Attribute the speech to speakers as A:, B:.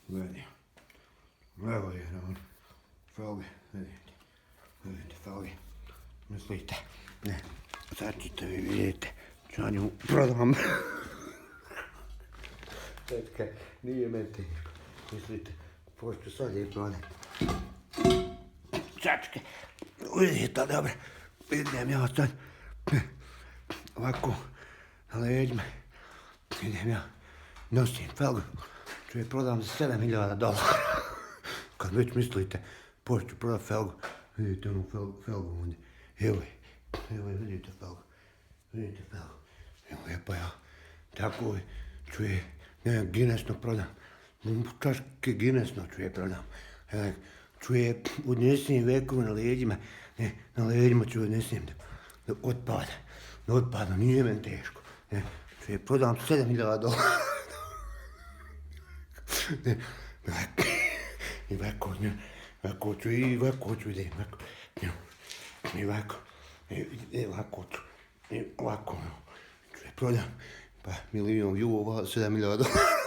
A: Gledaj. Evo je on. Felge, vidite felge. Mislite, ne, sad ćete vi vidjeti, ću ja nju prodam. Čekaj, nije meni teško. Mislite, pošto sad je prodam. Čačke, vidite, dobro, idem ja sad, ovako, na leđima, idem ja, nosim felgu, ću je prodam za $7.000. Kad već mislite, pošto ću prodat felgu, vidite onu felgu ovdje, evo je, vidite felgu, evo lijepa ja, tako je, ću je, ne, Guinnessno prodam, čaške Guinnessno ću je prodam, ću je odnesim vekovo na leđima, ne, na leđima ću odnesim da otpada, nije meni teško, ne, ću je prodam $7.000. Ne, i ovako ću i ovako ću idem, ovako ću je prodam, pa $1.000.000 $7.000.